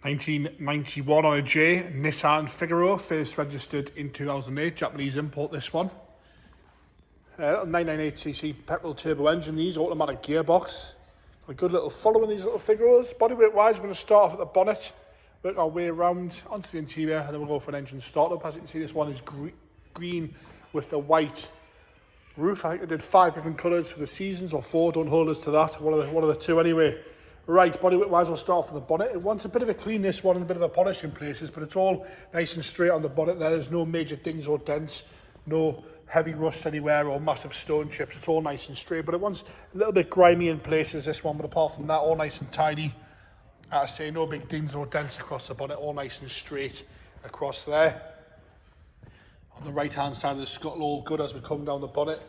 1991 on a J, Nissan Figaro, first registered in 2008, Japanese import this one. 998cc petrol turbo engine, these automatic gearbox. A good little follow in these little Figaros. Bodyweight wise, we're going to start off at the bonnet, work our way around onto the interior, and then we'll go for an engine startup. As you can see, this one is green with the white roof. I think they did 5 different colours for the seasons, or 4, don't hold us to that. One of the 2 anyway. Right, bodyweight wise, we'll start off with the bonnet. It wants a bit of a clean, this one, and a bit of a polish in places, but it's all nice and straight on the bonnet there. There's no major dings or dents, no heavy rust anywhere or massive stone chips. It's all nice and straight, but it wants a little bit grimy in places, this one, but apart from that, all nice and tidy. As I say, no big dings or dents across the bonnet, all nice and straight across there. On the right hand side of the scuttle, all good as we come down the bonnet.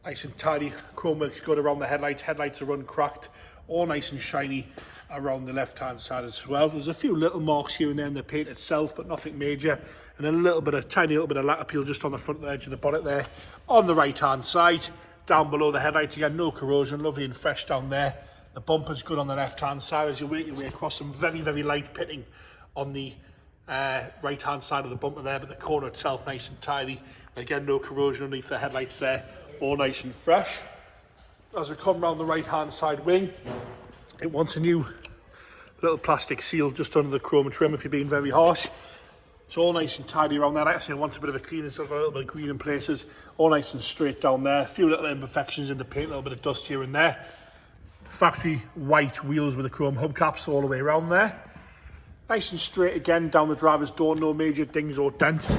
Nice and tidy, chrome works good around the headlights. Headlights are uncracked, all nice and shiny around the left hand side as well. There's a few little marks here and there in the paint itself, but nothing major. And a tiny little bit of lacquer peel just on the front edge of the bonnet there. On the right hand side, down below the headlights again, no corrosion, lovely and fresh down there. The bumper's good on the left hand side as you work your way across, some very, very light pitting on the right hand side of the bumper there, but the corner itself nice and tidy. Again, no corrosion underneath the headlights there, all nice and fresh. As we come round the right hand side wing, it wants a new little plastic seal just under the chrome trim if you're being very harsh. It's all nice and tidy around there. Like I say, it wants a bit of a clean, it's got a little bit of green in places, all nice and straight down there. A few little imperfections in the paint, a little bit of dust here and there. Factory white wheels with the chrome hubcaps all the way around there. Nice and straight again down the driver's door, no major dings or dents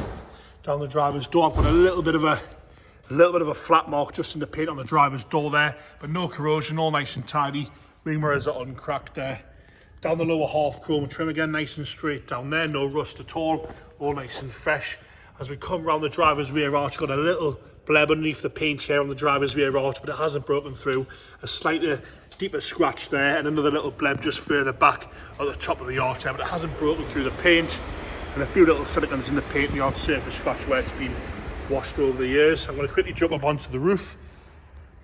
down the driver's door. I've got a little bit of a flat mark just in the paint on the driver's door there, but no corrosion, all nice and tidy. Wing mirrors are uncracked there. Down the lower half, chrome trim again, nice and straight down there, no rust at all nice and fresh. As we come round the driver's rear arch, got a little bleb underneath the paint here on the driver's rear arch, but it hasn't broken through. A slightly deeper scratch there, and another little bleb just further back at the top of the arch there, but it hasn't broken through the paint. And a few little silicons in the paint, the odd surface scratch where it's been washed over the years. I'm going to quickly jump up onto the roof.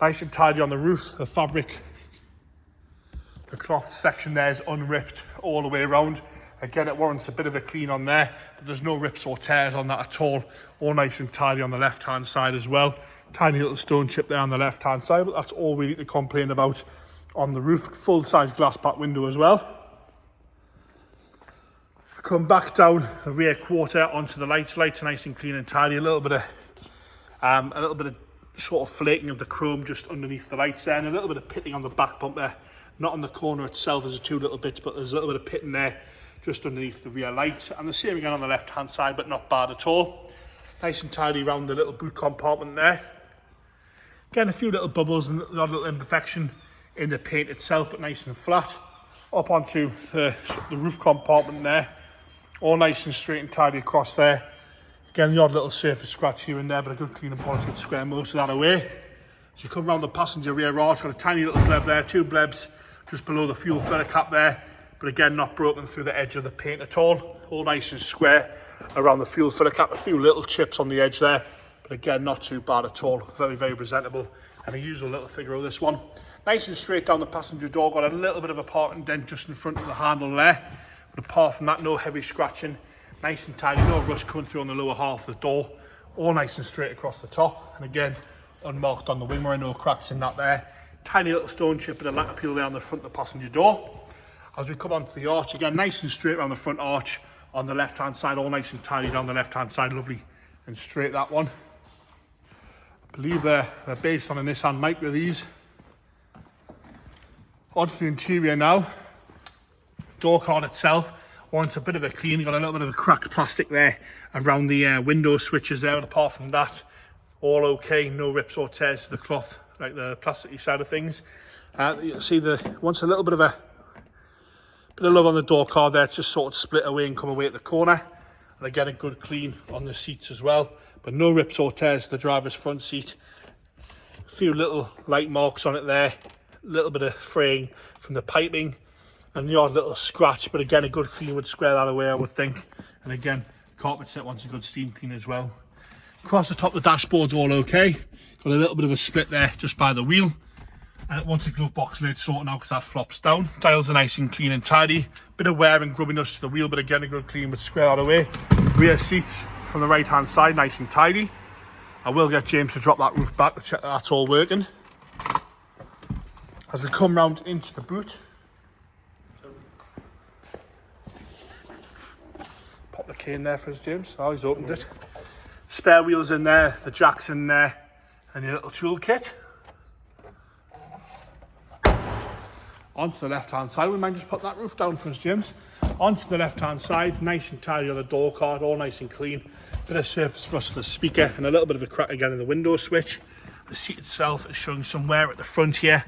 Nice and tidy on the roof. The fabric, the cloth section there is unripped all the way around. Again, it warrants a bit of a clean on there, but there's no rips or tears on that at all. All nice and tidy on the left hand side as well. Tiny little stone chip there on the left hand side, but that's all we need to complain about on the roof. Full size glass back window as well. Come back down the rear quarter onto the lights. Lights are nice and clean and tidy. A little bit of sort of flaking of the chrome just underneath the lights there, and a little bit of pitting on the back bumper, not on the corner itself. There's 2 little bits, but there's a little bit of pitting there just underneath the rear lights. And the same again on the left hand side, but not bad at all. Nice and tidy around the little boot compartment there. Again, a few little bubbles and a little imperfection in the paint itself, but nice and flat. Up onto the roof compartment there. All nice and straight and tidy across there. Again, the odd little surface scratch here and there, but a good clean and polish would square most of that away. As you come around the passenger rear arch, got a tiny little bleb there, 2 blebs just below the fuel filler cap there, but again, not broken through the edge of the paint at all. All nice and square around the fuel filler cap. A few little chips on the edge there, but again, not too bad at all. Very, very presentable, and a usual little Figaro this one. Nice and straight down the passenger door, got a little bit of a parting dent just in front of the handle there. But apart from that, no heavy scratching, nice and tidy, no rust coming through on the lower half of the door, all nice and straight across the top, and again, unmarked on the wing mirror, no cracks in that there. Tiny little stone chip with a lacquer peel there on the front of the passenger door. As we come onto the arch, again, nice and straight around the front arch on the left hand side, all nice and tidy down the left hand side, lovely and straight that one. I believe they're based on a Nissan Micra, these. Onto the interior now. Door card itself wants a bit of a clean. You've got a little bit of a cracked plastic there around the window switches there, but apart from that, all okay. No rips or tears to the cloth, like the plasticky side of things. You'll see wants a little bit of love on the door card there. It's just sort of split away and come away at the corner. And again, a good clean on the seats as well, but no rips or tears to the driver's front seat. A few little light marks on it there, a little bit of fraying from the piping, and the odd little scratch, but again, a good clean would square that away, I would think. And again, carpet set wants a good steam clean as well. Across the top of the dashboard's all okay. Got a little bit of a split there just by the wheel. And once the glove box lid's sorted out because that flops down, dials are nice and clean and tidy. Bit of wear and grubbiness to the wheel, but again a good clean with square out of the way. Rear seats from the right hand side, nice and tidy. I will get James to drop that roof back to check that that's all working. As we come round into the boot, pop the key in there for us, James. Oh, he's opened it. Spare wheels in there, the jack's in there, and your little tool kit. Onto the left hand side, we might just put that roof down for us, James. Onto the left hand side, nice and tidy on the door card, all nice and clean. Bit of surface rust for the speaker and a little bit of a crack again in the window switch. The seat itself is showing some wear at the front here.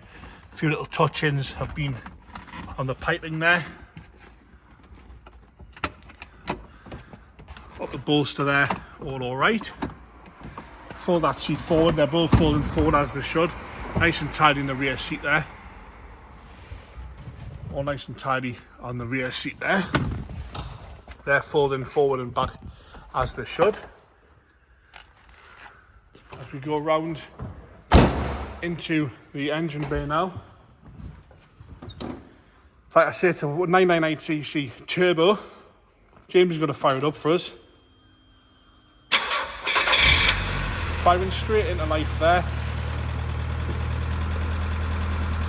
A few little touch-ins have been on the piping there. Got the bolster there, all right. Fold that seat forward, they're both folding forward as they should. Nice and tidy in the rear seat there. All nice and tidy on the rear seat there. They're folding forward and back as they should. As we go around into the engine bay now. Like I say, it's a 998cc turbo. James is going to fire it up for us. Firing straight into life there.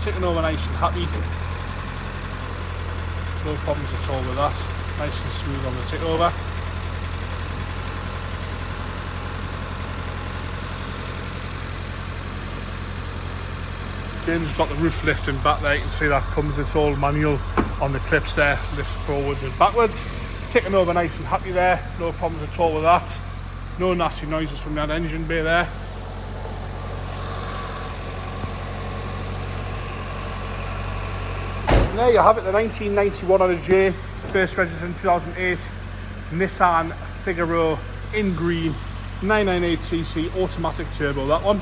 Taking over nice and happy. No problems at all with that. Nice and smooth on the tick over. James has got the roof lifting back there. You can see that comes, it's all manual on the clips there. Lift forwards and backwards. Taking over nice and happy there. No problems at all with that. No nasty noises from that engine bay there. And there you have it, the 1991 on a J, first registered in 2008, Nissan Figaro in green, 998cc automatic turbo, that one.